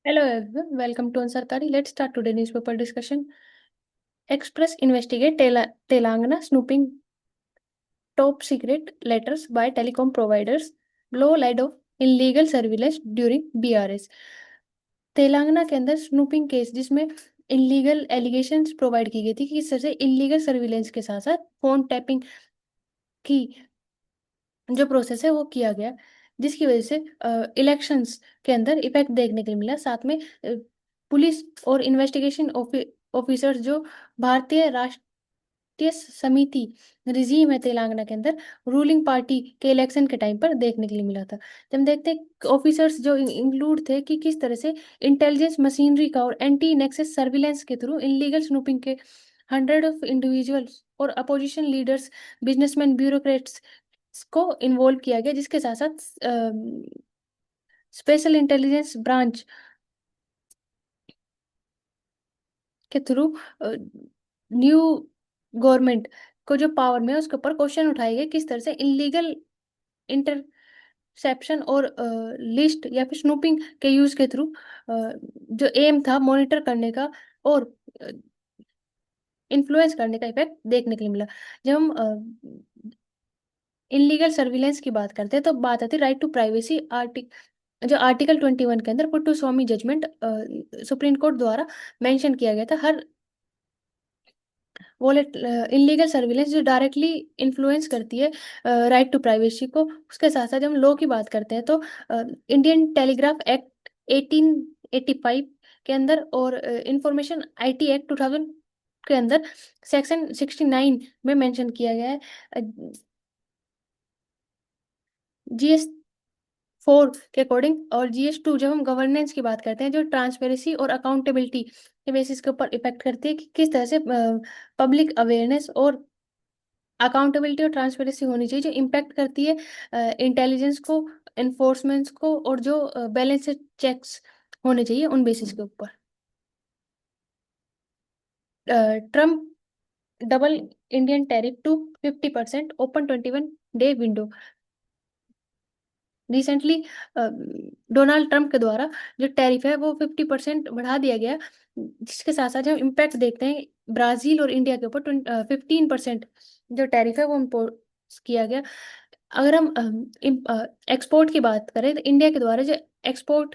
Hello everyone, welcome to Ansarkari. Let's start today newspaper discussion. Express investigate Telangana snooping top secret letters by telecom providers. Blow light of illegal surveillance during BRS. Telangana के अंदर snooping case जिसमें illegal allegations provide की गई थी कि इस तरह से इलीगल सर्विलेंस के साथ साथ फोन टैपिंग की जो प्रोसेस है वो किया गया, जिसकी वजह से इलेक्शंस के अंदर इफेक्ट देखने को मिला। साथ में पुलिस और इन्वेस्टिगेशन ऑफिसर्स जो भारतीय राष्ट्रीय समिति रिजीम है तेलंगाना के अंदर रूलिंग पार्टी के इलेक्शन के टाइम पर देखने के लिए मिला था। जब हम देखते हैं ऑफिसर्स जो इंक्लूड थे कि किस तरह से इंटेलिजेंस मशीनरी का और एंटी नेक्सस सर्विलेंस के थ्रू इलीगल स्नूपिंग के हंड्रेड ऑफ इंडिविजुअल्स और अपोजिशन लीडर्स, बिजनेसमैन, ब्यूरोक्रेट्स को इन्वॉल्व किया गया, जिसके साथ साथ स्पेशल इंटेलिजेंस ब्रांच के थ्रू न्यू गवर्नमेंट को जो पावर में है उसके ऊपर क्वेश्चन उठाए गए किस तरह से इलीगल इंटरसेप्शन और लिस्ट या फिर स्नूपिंग के यूज के थ्रू जो एम था मॉनिटर करने का और इन्फ्लुएंस करने का इफेक्ट देखने के लिए मिला। जब हम इलीगल सर्विलेंस की बात करते हैं तो बात आती है राइट टू प्राइवेसी जो आर्टिकल 21 के अंदर पुट्टू स्वामी जजमेंट सुप्रीम कोर्ट द्वारा मेंशन किया गया था। हर वॉलेट इलीगल सर्विलेंस जो डायरेक्टली इन्फ्लुएंस करती है राइट टू प्राइवेसी को, उसके साथ साथ जब हम लॉ की बात करते हैं तो इंडियन टेलीग्राफ एक्ट 1885 के अंदर और इंफॉर्मेशन आईटी एक्ट 2000 के अंदर सेक्शन 69 में मेंशन किया गया है। जीएस 4 के अकॉर्डिंग और GS2 जब हम गवर्नेंस की बात करते हैं जो ट्रांसपेरेंसी और अकाउंटेबिलिटी के बेसिस के ऊपर इफेक्ट करती है कि किस तरह से पब्लिक अवेयरनेस और अकाउंटेबिलिटी और ट्रांसपेरेंसी होनी चाहिए, जो इम्पैक्ट करती है इंटेलिजेंस को, एनफोर्समेंट को, और जो बैलेंस चेक्स होने चाहिए उन बेसिस के ऊपर। Trump double Indian tariff to 50%, open 21 day window. Recently Donald Trump के द्वारा जो टैरिफ है वो 50% बढ़ा दिया गया, जिसके साथ साथ हम इम्पैक्ट देखते हैं ब्राजील और इंडिया के ऊपर 15% जो टैरिफ है वो इम्पोज किया गया। अगर हम एक्सपोर्ट की बात करें तो इंडिया के द्वारा जो एक्सपोर्ट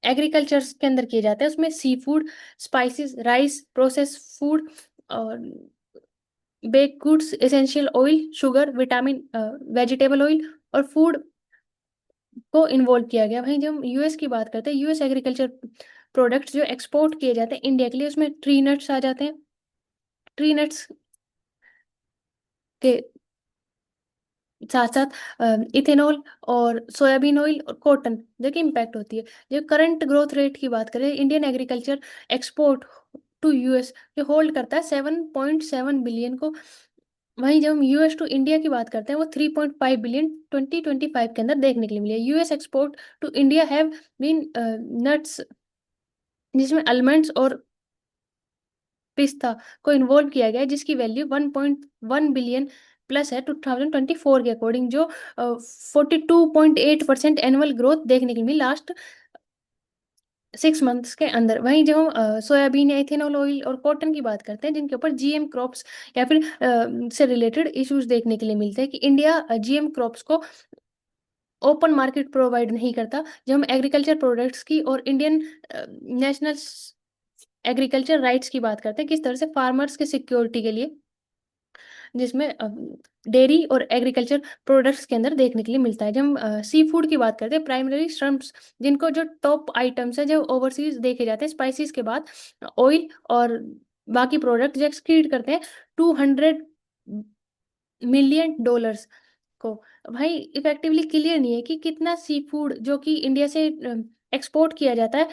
एग्रीकल्चर के अंदर किए जाते हैं उसमें sea food, spices, rice, process food और bake goods, essential oil, sugar, vitamin, vegetable oil और फूड को इन्वॉल्व किया गया। वहीं जब हम यूएस की बात करते हैं, यूएस एग्रीकल्चर प्रोडक्ट्स जो एक्सपोर्ट किए जाते हैं इंडिया के लिए, उसमें ट्री नट्स आ जाते हैं। ट्री नट्स के साथ साथ इथेनॉल और सोयाबीन ऑयल और कॉटन जो कि इम्पैक्ट होती है। जो करंट ग्रोथ रेट की बात करें, Indian agriculture export to US जो होल्ड करता है 7.7 बिलियन को। वहीं जब हम यूएस टू इंडिया की बात करते हैं वो 3.5 बिलियन 2025 के अंदर देखने के लिए मिली है। US export to India have been nuts, जिसमें आलमंड्स और पिस्ता को इन्वॉल्व किया गया है, जिसकी वैल्यू 1.1 बिलियन प्लस है 2024 के अकॉर्डिंग, जो 42.8% एनुअल ग्रोथ देखने को मिली लास्ट 6 मंथ्स के अंदर। वहीं जब हम सोयाबीन या इथेनॉल ऑयल और कॉटन की बात करते हैं जिनके ऊपर जीएम क्रॉप्स या फिर से रिलेटेड इश्यूज देखने के लिए मिलते हैं कि इंडिया जीएम क्रॉप्स को ओपन मार्केट प्रोवाइड नहीं करता। जब हम एग्रीकल्चर प्रोडक्ट्स की और इंडियन नेशनल एग्रीकल्चर राइट्स की बात करते हैं किस तरह से फार्मर्स के सिक्योरिटी के लिए, जिसमें डेयरी और एग्रीकल्चर प्रोडक्ट्स के अंदर देखने के लिए मिलता है। जब हम सी फूड की बात करते हैं, प्राइमरी श्रम्प्स जिनको जो टॉप आइटम्स है जो ओवरसीज देखे जाते हैं स्पाइसेस के बाद, ऑयल और बाकी प्रोडक्ट जो एक्सक्रीड करते हैं 200 मिलियन डॉलर्स को। भाई इफेक्टिवली क्लियर नहीं है कि कितना सी फूड जो कि इंडिया से एक्सपोर्ट किया जाता है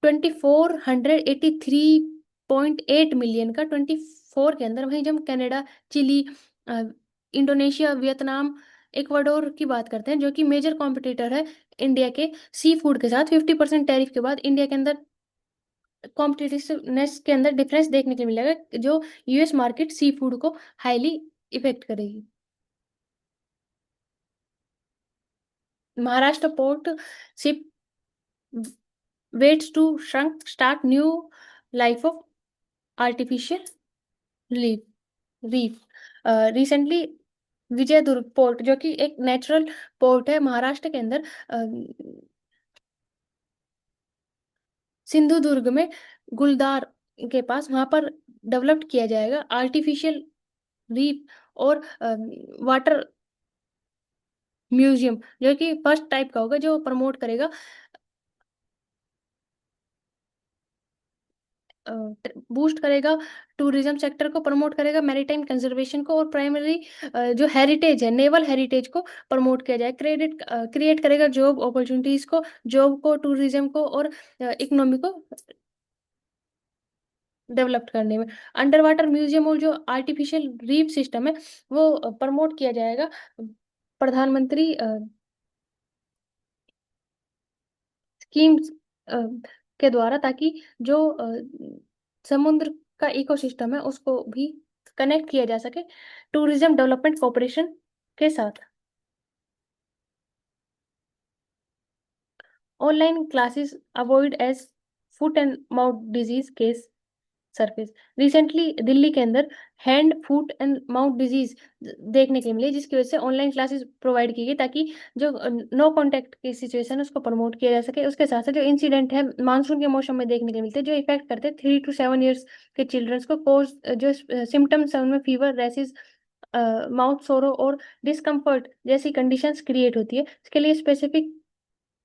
2483.8 मिलियन का 24 के अंदर। वहीं जब हम Canada, Chile, Indonesia, Vietnam, Ecuador की बात करते हैं जो कि मेजर कॉम्पिटिटर है इंडिया के सी फूड के साथ, 50% टैरिफ के बाद इंडिया के अंदर कॉम्पिटिटिवनेस के अंदर डिफरेंस देखने के लिए मिलेगा, जो यूएस मार्केट सी फूड को हाईली इफेक्ट करेगी। Maharashtra port ship waits to shrunk start new life of artificial reef reef recently Vijay Durg port जो कि एक नेचुरल पोर्ट है महाराष्ट्र के अंदर, सिंधु दुर्ग में गुलदार के पास, वहां पर डेवलप किया जाएगा आर्टिफिशियल रीफ और वाटर म्यूजियम, जो कि फर्स्ट टाइप का होगा, जो प्रमोट करेगा, बूस्ट करेगा टूरिज्म सेक्टर को, प्रमोट करेगा मैरीटाइम कंजर्वेशन को, और प्राइमरी जो हेरिटेज है नेवल हेरिटेज को प्रमोट किया जाए, क्रिएट करेगा जॉब अपॉर्चुनिटीज को, जॉब को, टूरिज्म को और इकोनॉमी को डेवलप करने में। अंडर वाटर म्यूजियम और जो आर्टिफिशियल रीफ सिस्टम है वो प्रमोट किया जाएगा प्रधानमंत्री स्कीम्स के द्वारा, ताकि जो समुद्र का इकोसिस्टम है उसको भी कनेक्ट किया जा सके टूरिज्म डेवलपमेंट कॉरपोरेशन के साथ। Online classes avoid age foot and mouth disease case surface. Recently Delhi के अंदर hand foot and mouth disease देखने के लिए मिली, जिसकी वजह से ऑनलाइन क्लासेस प्रोवाइड की गई, ताकि जो नो कांटेक्ट की सिचुएशन है उसको प्रमोट किया जा सके। उसके साथ साथ जो इंसिडेंट है मानसून के मौसम में देखने के लिए मिलते हैं, जो इफेक्ट करते हैं 3 to 7 years के चिल्ड्रंस को, कोर्स जो सिम्टम्स है उनमें फीवर, रैसेस, माउथ सोरो और डिस्कम्फर्ट जैसी कंडीशंस क्रिएट होती है। इसके लिए स्पेसिफिक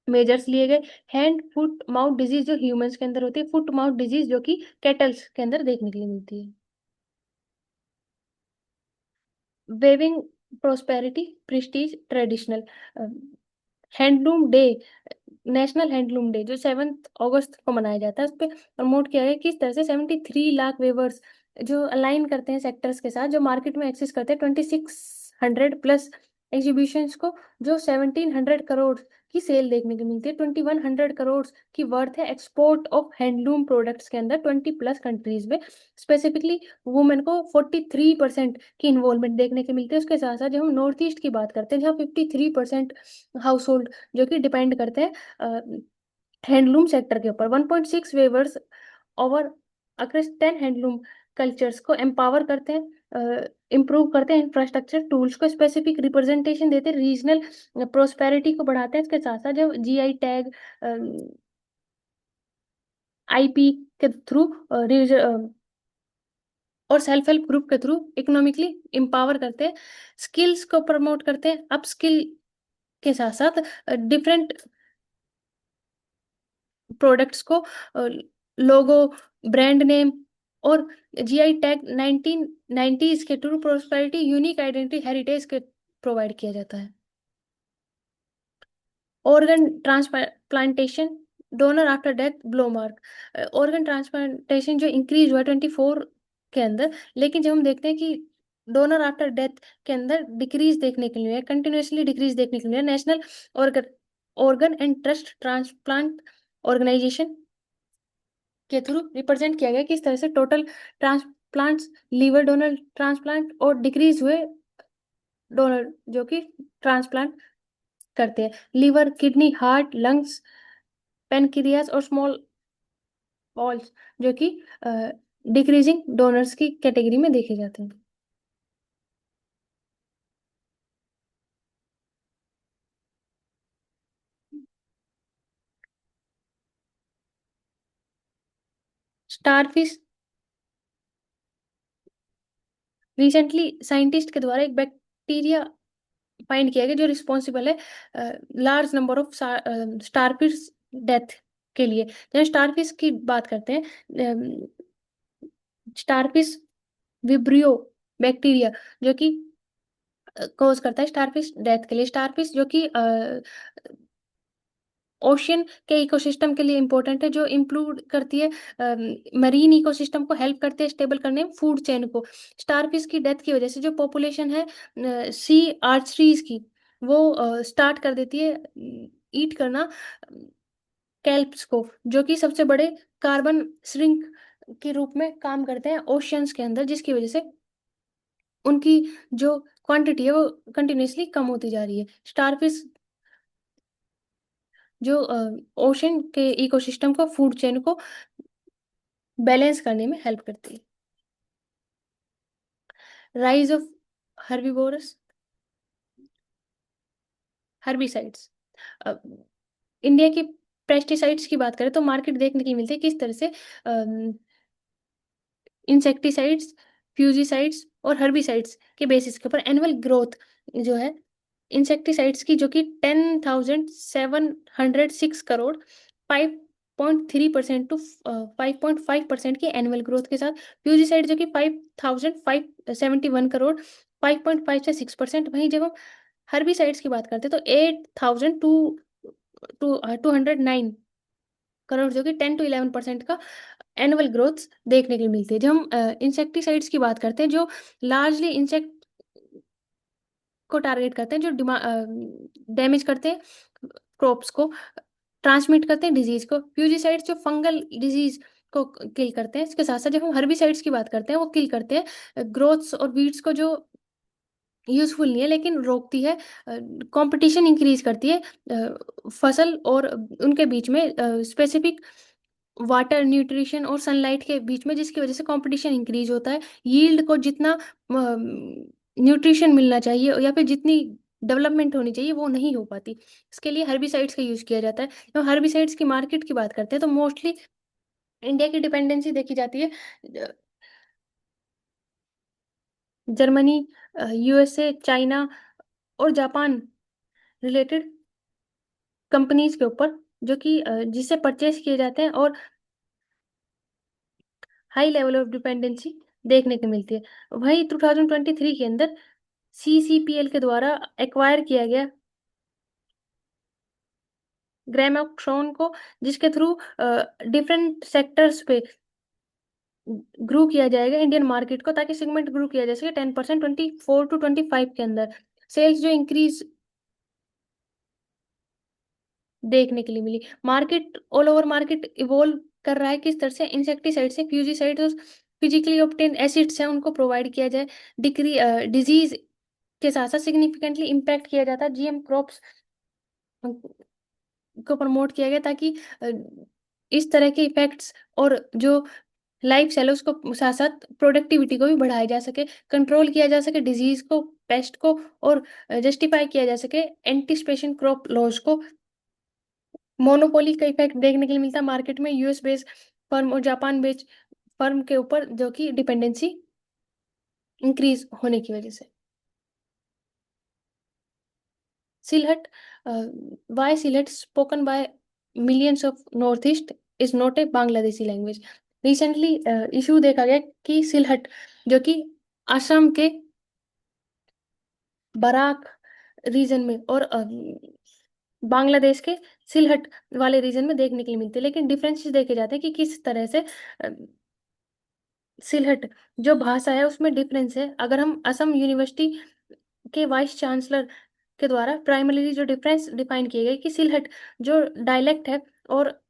मेजर्स लिए गए। हैंड फुट माउथ डिजीज जो ह्यूमंस के अंदर होती है, फुट माउथ डिजीज जो कि कैटल्स के अंदर देखने के लिए मिलती है। Weaving prosperity prestige traditional handloom day, national handloom day जो 7 अगस्त को मनाया जाता है, उस पर प्रमोट किया गया किस तरह से 73 लाख वेवर्स जो अलाइन करते हैं सेक्टर्स के साथ, जो मार्केट में एक्सेस करते हैं 2600+ एग्जीबिशंस को, जो 1700 करोड़ की सेल देखने को मिलती है, 2100 करोड़ की वर्थ है एक्सपोर्ट ऑफ हैंडलूम प्रोडक्ट्स के अंदर 20+ कंट्रीज में। स्पेसिफिकली वुमेन को 43% की इन्वॉल्वमेंट देखने को मिलती है। उसके साथ साथ जब हम नॉर्थ ईस्ट की बात करते हैं, जहाँ 53% हाउस होल्ड जो कि डिपेंड करते हैं हैंडलूम सेक्टर के ऊपर, 1.6 weavers over across 10 handloom cultures को एम्पावर करते हैं, इम्प्रूव करते हैं इंफ्रास्ट्रक्चर टूल्स को, स्पेसिफिक रिप्रेजेंटेशन देते हैं, रीजनल प्रोस्पेरिटी को बढ़ाते हैं। इसके साथ साथ जो जीआई टैग, आईपी के थ्रू और सेल्फ हेल्प ग्रुप के थ्रू इकोनॉमिकली एम्पावर करते हैं, स्किल्स को प्रमोट करते हैं, अप स्किल के साथ साथ डिफरेंट प्रोडक्ट्स को, लोगो, ब्रांड नेम और जीआई टैग 1990s के true prosperity unique identity heritage के प्रोवाइड किया जाता है। Organ transplantation donor after death blow mark, organ transplantation जो इंक्रीज हुआ 24 के अंदर, लेकिन जब हम देखते हैं कि डोनर आफ्टर डेथ के अंदर डिक्रीज देखने के लिए, कंटिन्यूसली डिक्रीज देखने के लिए, national organ organ and trust transplant organisation के थ्रू रिप्रेजेंट किया गया कि इस तरह से total transplants, liver donor transplant और डिक्रीज हुए डोनर जो कि ट्रांसप्लांट करते हैं, liver, kidney, heart, lungs, pancreas और स्मॉल बॉल्स जो कि डिक्रीजिंग डोनर्स की कैटेगरी में देखे जाते हैं। स्टारफिश, रिसेंटली साइंटिस्ट के द्वारा एक बैक्टीरिया फाइंड किया गया जो रिस्पॉन्सिबल है large number of starfish death के लिए। जब स्टारफिश की बात करते हैं, स्टारफिश विब्रियो बैक्टीरिया जो कि कॉज करता है स्टारफिश डेथ के लिए। स्टारफिश जो कि ओशियन के इकोसिस्टम के लिए इंपॉर्टेंट है, जो इंक्लूड करती है मरीन इकोसिस्टम को, हेल्प करते हैं स्टेबल करने में फूड चेन को। स्टारफिश की डेथ की वजह से जो पॉपुलेशन है सी आर्चरीज की, वो स्टार्ट कर देती है ईट करना कैल्प्स को, जो कि सबसे बड़े कार्बन श्रिंक के रूप में काम करते हैं ओशियंस के अंदर, जिसकी वजह से उनकी जो क्वांटिटी है वो कंटिन्यूसली कम होती जा रही है। स्टारफिश जो ओशन के इकोसिस्टम को, फूड चेन को बैलेंस करने में हेल्प करती है। Rise of herbivorous herbicides. India की पेस्टिसाइड्स की बात करें तो मार्केट देखने की मिलती है किस तरह से इंसेक्टिसाइड्स, फ्यूजिसाइड्स और हर्बिसाइड्स के बेसिस के ऊपर एनुअल ग्रोथ जो है इंसेक्टिसाइड्स की, जो कि 10,706 करोड़ 5.3% टू 5.5% की एनुअल ग्रोथ के साथ, फ्यूजिसाइड जो कि 5,571 करोड़ 5.5 से 6%। वहीं जब हम हर्बिसाइड्स की बात करते हैं तो 8,209 करोड़ जो कि 10 to 11% का एनुअल ग्रोथ देखने के लिए मिलती है। जब हम इंसेक्टिसाइड्स की बात करते हैं जो लार्जली इंसेक्ट को टारगेट करते हैं, जो डैमेज करते हैं क्रॉप्स को, ट्रांसमिट करते हैं डिजीज को। फ्यूजिसाइड्स जो फंगल डिजीज को किल करते हैं। इसके साथ साथ जब हम हर्बिसाइड्स की बात करते हैं वो किल करते हैं ग्रोथ्स और वीड्स को, जो यूजफुल नहीं है लेकिन रोकती है, कंपटीशन इंक्रीज करती है फसल और उनके बीच में, स्पेसिफिक वाटर, न्यूट्रिशन और सनलाइट के बीच में, जिसकी वजह से कंपटीशन इंक्रीज होता है। यील्ड को जितना न्यूट्रिशन मिलना चाहिए या फिर जितनी डेवलपमेंट होनी चाहिए वो नहीं हो पाती। इसके लिए हर्बिसाइड्स का यूज किया जाता है। तो हर्बिसाइड्स की मार्केट की बात करते हैं तो मोस्टली इंडिया की डिपेंडेंसी देखी जाती है जर्मनी, यूएसए, चाइना और जापान रिलेटेड कंपनीज के ऊपर, जो कि जिससे परचेज किए जाते हैं, और हाई लेवल ऑफ डिपेंडेंसी देखने को मिलती है। वहीं 2023 के अंदर सीसीपीएल के द्वारा एक्वायर किया गया ग्रामोक्सोन को, जिसके थ्रू डिफरेंट सेक्टर्स पे ग्रो किया जाएगा इंडियन मार्केट को, ताकि सेगमेंट ग्रो किया जा सके 10%, 24 to 25 के अंदर सेल्स जो इंक्रीज देखने के लिए मिली। Market all over market evolve कर रहा है किस तरह से इंसेक्टिसाइड से फ्यूजिसाइड और फिजिकली ऑब्टेन एसिड्स हैं उनको प्रोवाइड किया जाए। डिजीज के साथ साथ सिग्निफिकेंटली इम्पैक्ट किया जाता है जीएम क्रॉप्स को प्रमोट किया गया, ताकि इस तरह के इफेक्ट्स और जो लाइफ सेल है उसको साथ साथ प्रोडक्टिविटी को भी बढ़ाया जा सके, कंट्रोल किया जा सके डिजीज को, पेस्ट को, और जस्टिफाई किया जा सके एंटिसिपेशन क्रॉप लॉस को। मोनोपोली का इफेक्ट देखने के लिए मिलता है मार्केट में यूएस बेस्ड फर्म और जापान बेस्ड फर्म के ऊपर, जो कि डिपेंडेंसी इंक्रीज होने की वजह से। Sylhet, why Sylhet spoken by millions of north east is not a Bangladeshi language. Recently issue देखा गया कि सिलहट जो कि असम के बराक रीजन में और बांग्लादेश के सिलहट वाले रीजन में देखने के लिए मिलती है, लेकिन डिफरेंसेस देखे जाते हैं कि किस तरह से सिलहट जो भाषा है उसमें डिफरेंस है। अगर हम असम यूनिवर्सिटी के वाइस चांसलर के द्वारा प्राइमरीली जो डिफरेंस डिफाइन किए गए कि सिलहट जो डायलेक्ट है और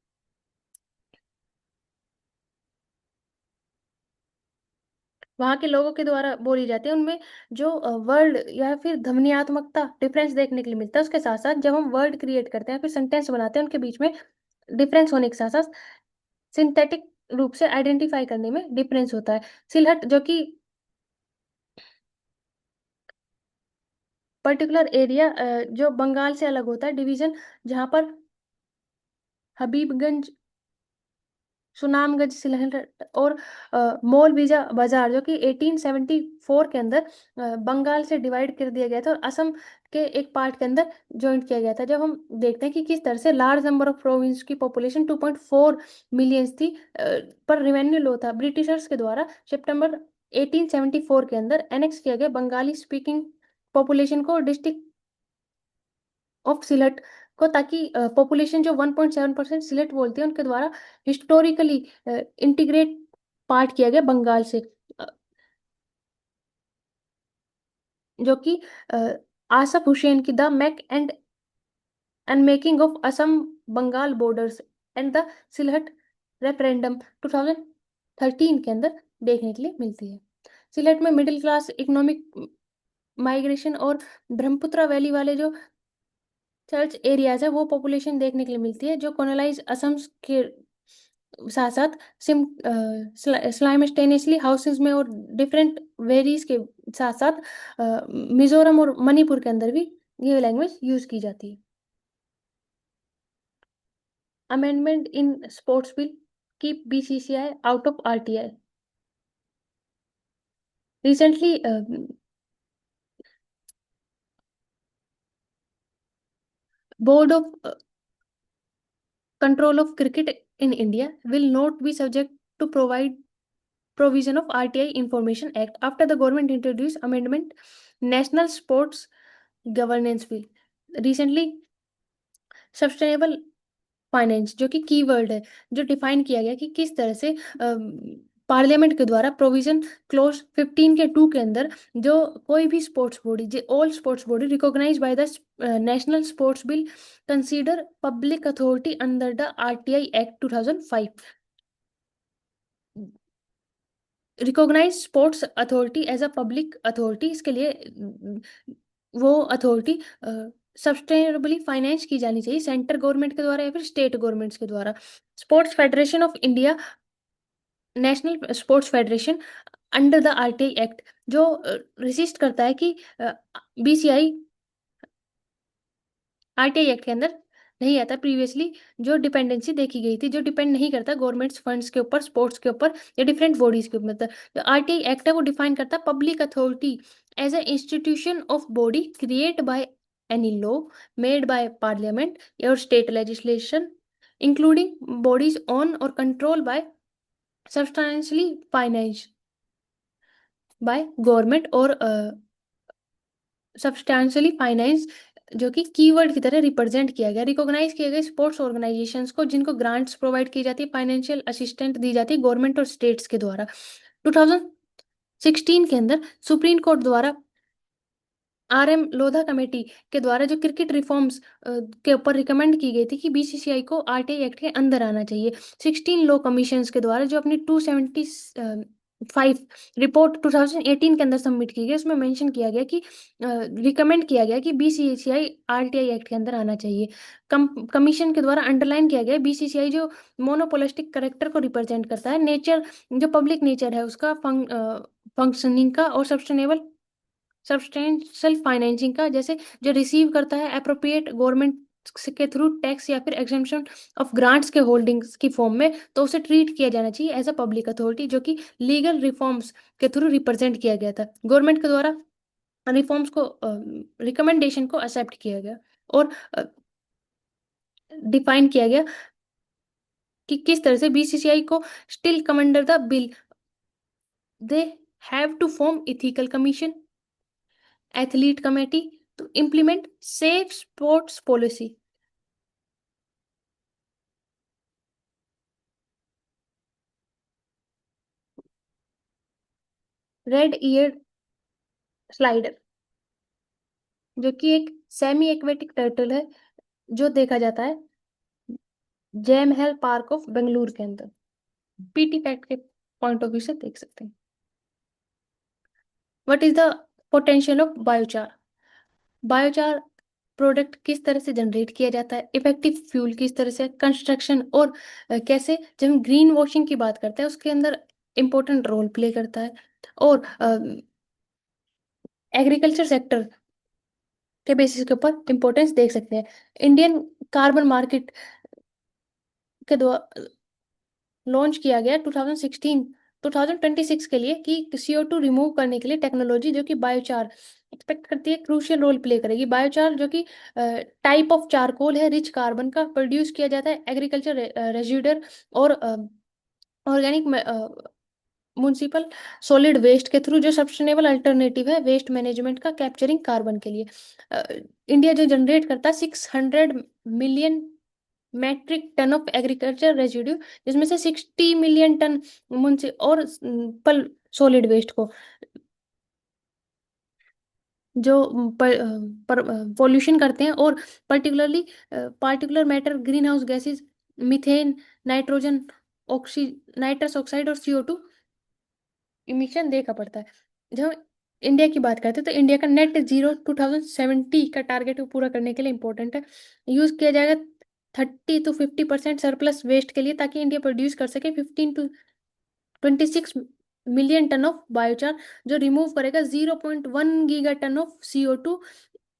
वहाँ के लोगों के द्वारा बोली जाती है, उनमें जो वर्ड या फिर ध्वनियात्मकता डिफरेंस देखने के लिए मिलता है। उसके साथ साथ जब हम वर्ड क्रिएट करते हैं फिर सेंटेंस बनाते हैं, उनके बीच में डिफरेंस होने के साथ साथ सिंथेटिक रूप से आइडेंटिफाई करने में डिफरेंस होता है। सिलहट जो कि पर्टिकुलर एरिया जो बंगाल से अलग होता है डिवीजन, जहाँ पर हबीबगंज, सुनामगंज, सिलहट और मौलवीजा बाजार जो कि 1874 के अंदर बंगाल से डिवाइड कर दिया गया था और असम के एक पार्ट के अंदर ज्वाइंट किया गया था। जब हम देखते हैं कि किस तरह से लार्ज नंबर ऑफ प्रोविंस की पॉपुलेशन 2.4 मिलियंस थी, पर रेवेन्यू लो था, ब्रिटिशर्स के द्वारा सितंबर 1874 के अंदर एनेक्स किया गया बंगाली स्पीकिंग पॉपुलेशन को डिस्ट्रिक्ट ऑफ सिलट को, ताकि पॉपुलेशन जो 1.7% सिलट बोलते हैं उनके द्वारा हिस्टोरिकली इंटीग्रेट पार्ट किया गया बंगाल से, अ, जो कि आसफ हुसैन की the mac and making of Assam Bengal borders and the Sylhet referendum 2013 के अंदर देखने के लिए मिलती है। सिलहट में मिडिल क्लास इकोनॉमिक माइग्रेशन और ब्रह्मपुत्र वैली वाले जो चर्च एरियाज है वो पॉपुलेशन देखने के लिए मिलती है जो कॉलोनाइज असम के साथ साथ सिम स्लाइमस्टेनियसली हाउसेज में और डिफरेंट वेरीज के साथ साथ मिजोरम और मणिपुर के अंदर भी ये लैंग्वेज यूज की जाती है। Amendment in sports bill keep BCCI out of RTI. Recently board of control of cricket in India will not be subject to provide provision of RTI Information Act after the government introduced amendment National Sports Governance Bill. Recently, sustainable finance जो कि keyword है, जो define किया गया कि किस तरह से पार्लियामेंट के द्वारा प्रोविजन क्लोज 15 के 2 के अंदर जो कोई भी sports body all sports body recognise by the national sports bill consider public authority under the RTI act 2005 recognise sports authority as a public authority. इसके लिए वो अथॉरिटी सस्टेनेबली फाइनेंस की जानी चाहिए सेंट्रल गवर्नमेंट के द्वारा या फिर स्टेट गवर्नमेंट्स के द्वारा। Sports federation of India national sports federation under the RTI act जो रिसिस्ट करता है कि बीसीआई आरटीआई एक्ट के अंदर नहीं आता। प्रीवियसली जो डिपेंडेंसी देखी गई थी, जो डिपेंड नहीं करता गवर्नमेंट्स फंड्स के ऊपर, स्पोर्ट्स के ऊपर या डिफरेंट बॉडीज के ऊपर। मतलब जो आरटीआई एक्ट है वो डिफाइन करता है public authority as a institution of body create by any law made by parliament और state legislation including bodies on और control by substantially finance by government और सब्सटेंशियली फाइनेंस जो कि कीवर्ड की तरह रिप्रेजेंट किया गया। रिकॉग्नाइज किए गए स्पोर्ट्स ऑर्गेनाइजेशंस को जिनको ग्रांट्स प्रोवाइड की जाती है, फाइनेंशियल असिस्टेंट दी जाती है गवर्नमेंट और स्टेट्स के द्वारा। 2016 के अंदर सुप्रीम कोर्ट द्वारा आरएम लोधा कमेटी के द्वारा जो क्रिकेट रिफॉर्म्स के ऊपर रिकमेंड की गई थी कि बीसीसीआई को आरटीआई एक्ट के अंदर आना चाहिए। 16 लॉ कमीशंस के द्वारा जो अपनी 275 रिपोर्ट 2018 के अंदर सबमिट की गई, उसमें मेंशन किया गया कि रिकमेंड किया गया कि बीसीसीआई आरटीआई एक्ट के अंदर आना चाहिए। कमीशन के द्वारा अंडरलाइन किया गया बीसीसीआई जो मोनोपोलिस्टिक करेक्टर को रिप्रेजेंट करता है, नेचर जो पब्लिक नेचर है उसका फंक्शनिंग का और सब्सटेंशियल फाइनेंसिंग का, जैसे जो रिसीव करता है अप्रोप्रिएट गवर्नमेंट के थ्रू टैक्स या फिर एग्जेम्पशन ऑफ ग्रांट्स के होल्डिंग्स की फॉर्म में, तो उसे ट्रीट किया जाना चाहिए एज अ पब्लिक अथॉरिटी जो कि लीगल रिफॉर्म्स के थ्रू रिप्रेजेंट किया गया था। गवर्नमेंट के द्वारा रिफॉर्म्स को रिकमेंडेशन को एक्सेप्ट किया गया और डिफाइन किया गया कि किस तरह से बीसीसीआई को still come under the bill they have to form ethical commission athlete committee to implement safe sports policy. Red ear slider जो कि एक सेमी एक्वेटिक टर्टल है जो देखा जाता है जय महल पार्क ऑफ बेंगलुरु के अंदर। पीटी फैक्ट के पॉइंट ऑफ व्यू से देख सकते हैं। What is the potential of biochar? Biochar product किस तरह से जनरेट किया जाता है, इफेक्टिव फ्यूल किस तरह से, कंस्ट्रक्शन और कैसे जब हम ग्रीन वॉशिंग की बात करते हैं उसके अंदर इंपॉर्टेंट रोल प्ले करता है, और एग्रीकल्चर सेक्टर के बेसिस के ऊपर इंपॉर्टेंस देख सकते हैं। इंडियन कार्बन मार्केट के द्वारा लॉन्च किया गया 2026 के लिए कि CO2 रिमूव करने के लिए टेक्नोलॉजी जो कि बायोचार एक्सपेक्ट करती है क्रूशियल रोल प्ले करेगी। बायोचार जो कि टाइप ऑफ चारकोल है रिच कार्बन का, प्रोड्यूस किया जाता है एग्रीकल्चर रेजिडुअल और ऑर्गेनिक म्युनिसिपल सॉलिड वेस्ट के थ्रू, जो सस्टेनेबल अल्टरनेटिव है वेस्ट मैनेजमेंट का कैप्चरिंग कार्बन के लिए। इंडिया जो जनरेट करता है 600 million metric ton of agriculture residue, जिसमें से 60 मिलियन टन मुंसी और पल सॉलिड वेस्ट को जो पॉल्यूशन करते हैं, और particular matter green house gases methane, nitrogen oxy nitrous oxide और CO2 इमिशन देखा पड़ता है। जब इंडिया की बात करते हैं तो इंडिया का नेट जीरो 2070 का टारगेट को पूरा करने के लिए इंपॉर्टेंट है। यूज किया जाएगा 30 to 50% सरप्लस वेस्ट के लिए, ताकि इंडिया प्रोड्यूस कर सके 15 to 26 million tonne of biochar, जो रिमूव करेगा 0.1 giga tonne of CO2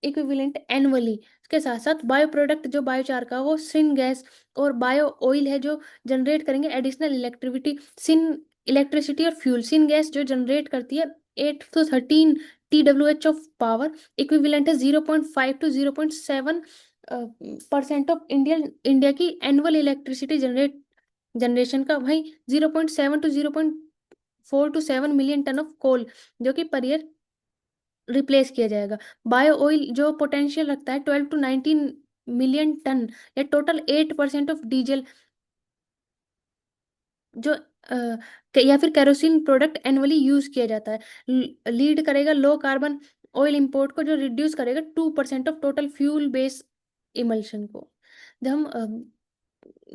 equivalent annually. इसके साथ साथ बायो प्रोडक्ट जो बायोचार का, वो सिन गैस और बायो ऑयल है, जो जनरेट करेंगे एडिशनल इलेक्ट्रिसिटी। सिन इलेक्ट्रिसिटी और फ्यूल, सिन गैस जो जनरेट करती है 8 to 13 TWh of power, equivalent है 0.5 to 0.7% ऑफ इंडिया की एनुअल इलेक्ट्रिसिटी जनरेशन का। भाई 0.7 to 0.4 to 7 million tonne of coal, जो कि पर ईयर रिप्लेस किया जाएगा। बायो ऑयल जो पोटेंशियल रखता है 12 to 19 मिलियन टन, या टोटल 8% ऑफ डीजल जो या फिर केरोसिन प्रोडक्ट एनुअली यूज किया जाता है। लीड करेगा लो कार्बन ऑयल इंपोर्ट को, जो रिड्यूस करेगा 2% of total fuel base emulsion को। जब हम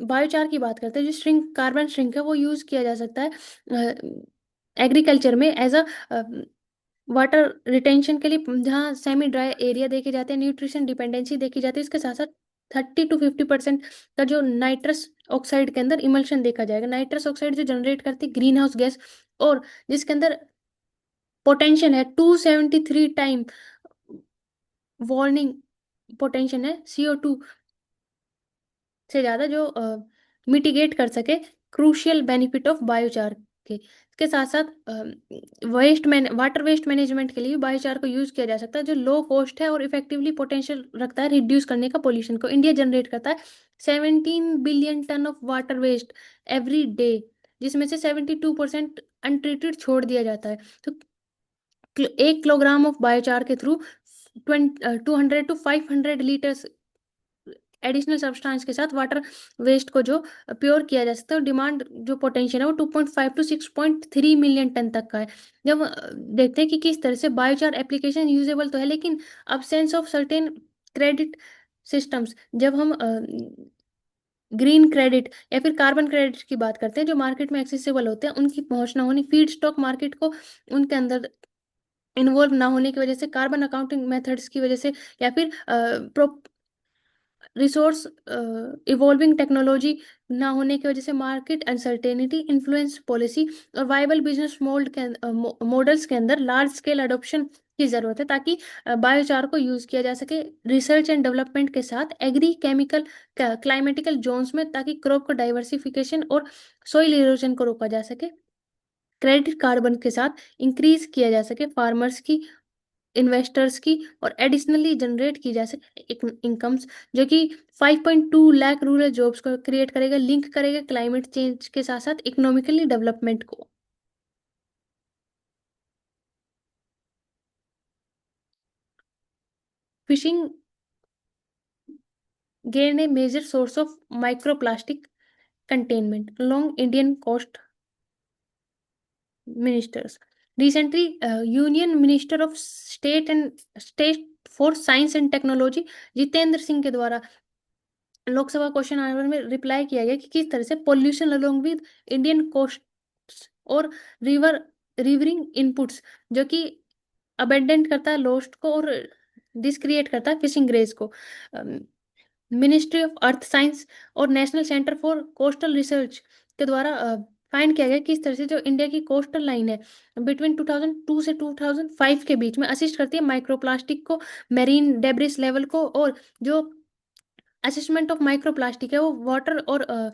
बायोचार की बात करते हैं, जो श्रिंक कार्बन श्रिंक है, वो यूज किया जा सकता है एग्रीकल्चर में एज अ वाटर रिटेंशन के लिए, जहाँ सेमी ड्राई एरिया देखे जाते हैं, न्यूट्रिशन डिपेंडेंसी देखी जाती है। इसके साथ साथ 30 to 50% का जो नाइट्रस ऑक्साइड के अंदर इमल्शन देखा जाएगा। नाइट्रस ऑक्साइड जो जनरेट करती है ग्रीन हाउस गैस, और जिसके अंदर पोटेंशियल है 273 टाइम वार्निंग पोटेंशियल है CO2 से ज़्यादा, जो मिटिगेट कर सके क्रूशियल बेनिफिट ऑफ बायोचार के। इसके साथ साथ वाटर वेस्ट मैनेजमेंट के लिए भी बायोचार को यूज किया जा सकता है, जो लो कॉस्ट है और इफेक्टिवली पोटेंशियल रखता है रिड्यूस करने का पोल्यूशन को। इंडिया जनरेट करता है 17 billion tonne of water waste every day, जिसमें से 72% अनट्रीटेड छोड़ दिया जाता है। तो 1 किलोग्राम ऑफ बायोचार के through 200 to 500 litres additional substance के साथ वाटर वेस्ट को जो प्योर किया जा सकता है। डिमांड जो पोटेंशियल है वो 2.5 to 6.3 मिलियन टन तक का है। जब देखते हैं कि किस तरह से बायोचार एप्लीकेशन यूजेबल तो है, लेकिन absence of certain credit systems, जब हम ग्रीन क्रेडिट या फिर कार्बन क्रेडिट की बात करते हैं, जो मार्केट में एक्सेसिबल होते हैं, उनकी पहुंच ना होनी, फीड स्टॉक मार्केट को उनके अंदर इन्वॉल्व ना होने की वजह से, कार्बन अकाउंटिंग मेथड्स की वजह से, या फिर रिसोर्स इवॉल्विंग टेक्नोलॉजी ना होने की वजह से, मार्केट अनसर्टेनिटी इन्फ्लुएंस पॉलिसी और वायबल बिजनेस मॉडल्स के अंदर लार्ज स्केल अडोप्शन की जरूरत है, ताकि बायोचार को यूज किया जा सके रिसर्च एंड डेवलपमेंट के साथ एग्री केमिकल क्लाइमेटिकल जोन्स में, ताकि क्रॉप को डाइवर्सिफिकेशन और सोइल इरोजन को रोका जा सके। क्रेडिट कार्बन के साथ इंक्रीज किया जा सके फार्मर्स की, इन्वेस्टर्स की, और एडिशनली जनरेट की जा सके इनकम्स, जो कि 5.2 लाख रूरल जॉब्स को क्रिएट करेगा, लिंक करेगा क्लाइमेट चेंज के साथ साथ इकोनॉमिकली डेवलपमेंट को। Fishing gain a major source of microplastic containment along Indian coast. Ministers recently, Union Minister of State for Science and Technology Jitendra Singh के द्वारा लोकसभा क्वेश्चन आवर में रिप्लाई किया गया कि किस तरह से pollution along with Indian coast और रिवरिंग इनपुट्स, जो कि अबेंडेंट करता है लोस्ट को और डिसक्रिएट करता है फिशिंग ग्रेज को। मिनिस्ट्री ऑफ अर्थ साइंस और national centre for coastal research के द्वारा फाइंड किया गया कि इस तरह से जो इंडिया की कोस्टल लाइन है बिटवीन 2002 से 2005 के बीच में असिस्ट करती है माइक्रोप्लास्टिक को, मेरीन डेब्रिस लेवल को, और जो असेसमेंट ऑफ माइक्रोप्लास्टिक है वो वाटर और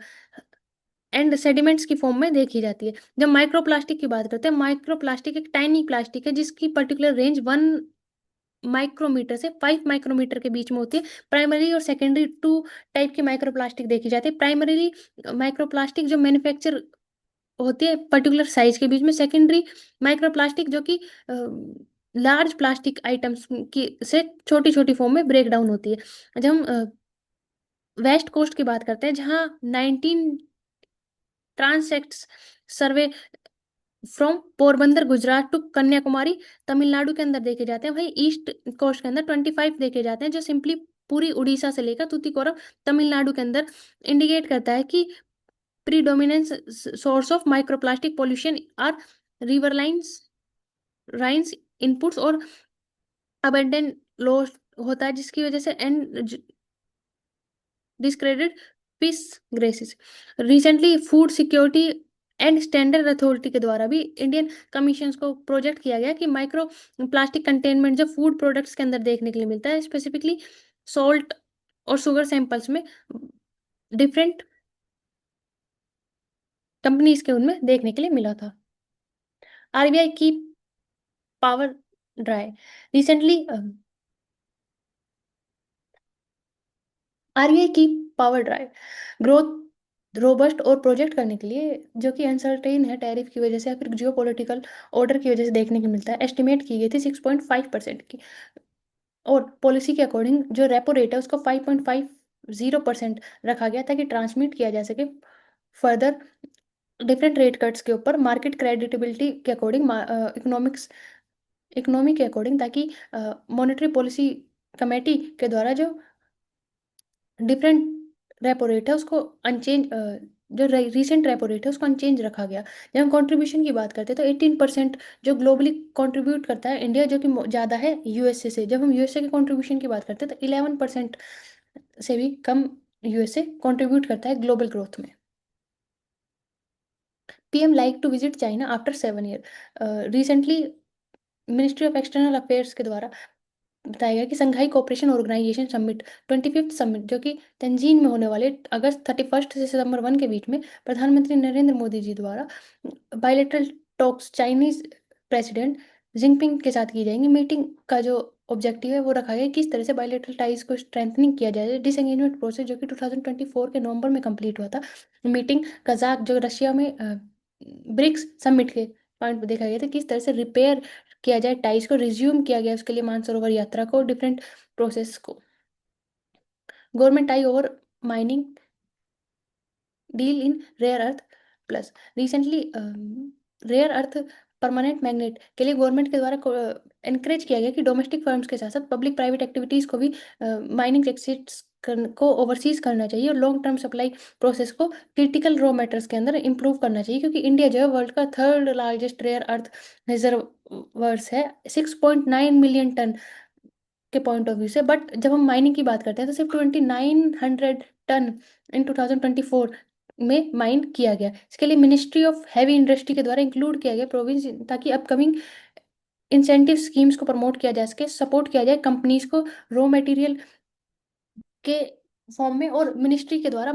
एंड सेडिमेंट्स की फॉर्म में देखी जाती है। जब माइक्रोप्लास्टिक की बात करते हैं, माइक्रोप्लास्टिक एक टाइनी प्लास्टिक है जिसकी पर्टिकुलर रेंज 1 माइक्रोमीटर से 5 माइक्रोमीटर के बीच में होती है। प्राइमरी और सेकेंडरी टू टाइप की माइक्रोप्लास्टिक देखी जाती है। प्राइमरीली माइक्रोप्लास्टिक जो मैन्युफैक्चर होती है पर्टिकुलर साइज के बीच में, सेकेंडरी माइक्रोप्लास्टिक जो कि लार्ज प्लास्टिक आइटम्स की से छोटी छोटी फॉर्म में ब्रेक डाउन होती है। जब हम वेस्ट कोस्ट की बात करते हैं, जहाँ 19 ट्रांसेक्ट्स सर्वे फ्रॉम पोरबंदर गुजरात टू कन्याकुमारी तमिलनाडु के अंदर देखे जाते हैं। वही ईस्ट कोस्ट के अंदर 25 देखे जाते हैं, जो सिंपली पूरी उड़ीसा से लेकर तूतीकोरम तमिलनाडु के अंदर इंडिकेट करता है कि predominance source of microplastic pollution are river lines Rhines inputs और अबंडेंट लॉस होता है, जिसकी वजह से and discredit piece graces. Recently food security and standard authority के द्वारा भी इंडियन कमीशन को प्रोजेक्ट किया गया कि माइक्रो प्लास्टिक कंटेनमेंट जो फूड प्रोडक्ट्स के अंदर देखने के लिए मिलता है, स्पेसिफिकली सॉल्ट और शुगर सैंपल्स में डिफरेंट कंपनीज के उनमें देखने के लिए मिला था। आरबीआई की पावर ड्राई। रिसेंटली आरबीआई की पावर ड्राइव ग्रोथ रोबस्ट और प्रोजेक्ट करने के लिए, जो कि अनसर्टेन है टैरिफ की वजह से या फिर जियो पॉलिटिकल ऑर्डर की वजह से देखने को मिलता है, एस्टिमेट की गई थी 6.5% की। और पॉलिसी के अकॉर्डिंग जो रेपो रेट है उसको 5.50% रखा गया ताकि ट्रांसमिट किया जा सके फर्दर डिफरेंट रेट कट्स के ऊपर मार्केट क्रेडिटेबिलिटी के अकॉर्डिंग, इकोनॉमी के अकॉर्डिंग, ताकि मॉनेटरी पॉलिसी कमेटी के द्वारा जो डिफरेंट रेपो रेट है उसको अनचेंज, जो रिसेंट रेपो रेट है उसको अनचेंज रखा गया। जब हम कंट्रीब्यूशन की बात करते हैं तो 18% जो ग्लोबली कंट्रीब्यूट करता है इंडिया, जो कि ज़्यादा है यूएसए से। जब हम यूएसए के कंट्रीब्यूशन की बात करते हैं तो 11% से भी कम यूएसए कंट्रीब्यूट करता है ग्लोबल ग्रोथ में। PM like to visit China after 7 year. Recently ministry of external affairs के द्वारा बताया गया कि Shanghai cooperation organisation summit 25th summit, जो कि तंजीन में होने वाले अगस्त 31 से सितंबर 1 के बीच में प्रधानमंत्री नरेंद्र मोदी जी द्वारा bilateral talks Chinese president Jinping के साथ की जाएंगी। मीटिंग का जो ऑब्जेक्टिव है वो रखा गया है किस तरह से बायलेटरल टाइज को स्ट्रेंथनिंग किया जाए। डिसएंगेजमेंट प्रोसेस जो कि 2024 के नवंबर में कंप्लीट हुआ था। मीटिंग कजाक जो रशिया में ब्रिक्स समिट के पॉइंट पर देखा गया था किस तरह से रिपेयर किया जाए टाइज को, रिज्यूम किया गया उसके लिए मानसरोवर यात्रा को, डिफरेंट प्रोसेस को। Government eye over mining deal in rare earth plus. Recently rare earth permanent magnet के लिए गवर्नमेंट के द्वारा एनकरेज किया गया कि डोमेस्टिक फर्म्स के साथ साथ पब्लिक प्राइवेट एक्टिविटीज को भी माइनिंग एक्सिट्स को ओवरसीज करना चाहिए और लॉन्ग टर्म सप्लाई प्रोसेस को क्रिटिकल रॉ मेटल्स के अंदर इंप्रूव करना चाहिए, क्योंकि इंडिया जो है वर्ल्ड का third largest rare earth reserves है 6.9 मिलियन टन के पॉइंट ऑफ व्यू से। बट जब हम माइनिंग की बात करते हैं तो सिर्फ 2900 टन इन 2024 में माइन किया गया। इसके लिए मिनिस्ट्री ऑफ हैवी इंडस्ट्री के द्वारा इंक्लूड किया गया प्रोविंस, ताकि अपकमिंग इंसेंटिव स्कीम्स को प्रमोट किया जा सके, सपोर्ट किया जाए कंपनीज को रॉ मटेरियल के फॉर्म में, और मिनिस्ट्री के द्वारा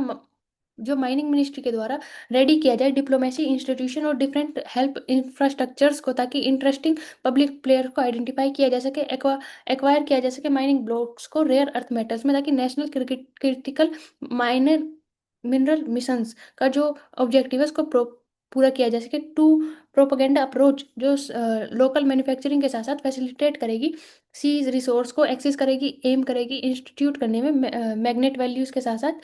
जो माइनिंग मिनिस्ट्री के द्वारा रेडी किया जाए डिप्लोमेसी इंस्टीट्यूशन और डिफरेंट हेल्प इंफ्रास्ट्रक्चर्स को, ताकि इंटरेस्टिंग पब्लिक प्लेयर को आइडेंटिफाई किया जा सके, एक्वायर किया जा सके माइनिंग ब्लॉक्स को रेयर अर्थ मेटल्स में, ताकि national critical minor mineral missions का जो ऑब्जेक्टिव है उसको पूरा किया जा सके। टू प्रोपोगेंडा अप्रोच जो लोकल मैन्युफैक्चरिंग के साथ साथ फैसिलिटेट करेगी सीज रिसोर्स को एक्सेस करेगी, एम करेगी इंस्टीट्यूट करने में मैग्नेट वैल्यूज के साथ साथ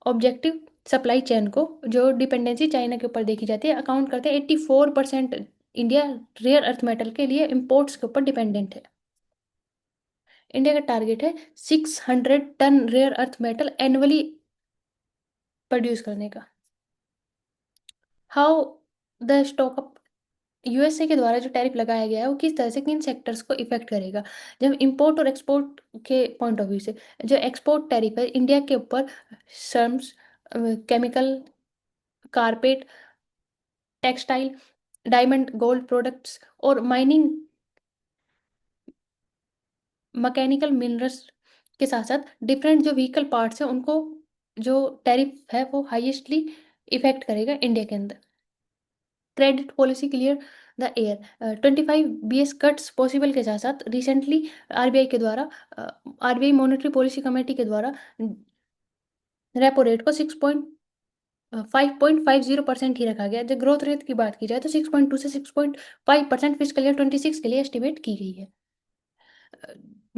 ऑब्जेक्टिव सप्लाई चेन को, जो डिपेंडेंसी चाइना के ऊपर देखी जाती है, अकाउंट करते हैं 84%। इंडिया रेयर अर्थ मेटल के लिए इंपोर्ट्स के ऊपर डिपेंडेंट है। इंडिया का टारगेट है 600 tonne rare earth metal annually produce करने का। How the stock up USA के द्वारा जो टैरिफ लगाया गया है वो किस तरह से किन सेक्टर्स को इफेक्ट करेगा। जब इंपोर्ट और एक्सपोर्ट के पॉइंट ऑफ व्यू से, जो एक्सपोर्ट टैरिफ है इंडिया के ऊपर सर्म्स, chemical, carpet, textile, diamond gold products और माइनिंग मैकेनिकल मिनरल्स के साथ साथ डिफरेंट जो व्हीकल पार्ट्स हैं उनको जो टैरिफ है वो हाईएस्टली इफेक्ट करेगा इंडिया के अंदर। Credit policy clear the air 25 BS cuts possible के साथ साथ रिसेंटली आरबीआई के द्वारा, आरबीआई मॉनेटरी पॉलिसी कमेटी के द्वारा रेपो रेट को 5.50% ही रखा गया। जब ग्रोथ रेट की बात की जाए तो 6.2 से 6.5% फिजिकल ईयर 26 के लिए एस्टिमेट की गई है।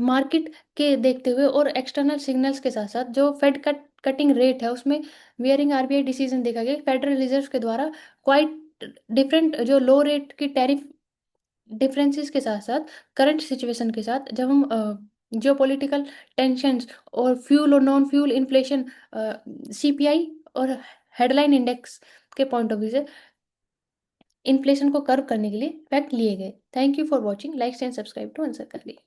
मार्केट के देखते हुए और एक्सटर्नल सिग्नल्स के साथ साथ जो फेड कटिंग रेट है उसमें वेयरिंग आरबीआई डिसीजन देखा गया फेडरल रिजर्व के द्वारा क्वाइट डिफरेंट जो लो रेट की टैरिफ डिफरेंसेस के साथ साथ करंट सिचुएशन के साथ, जब हम जियो पॉलिटिकल टेंशंस और फ्यूल और नॉन फ्यूल इन्फ्लेशन, सीपीआई और हेडलाइन इंडेक्स के पॉइंट ऑफ व्यू से इन्फ्लेशन को कर्व करने के लिए फैक्ट लिए गए। Thank you for watching, like and subscribe to अनसरकारी।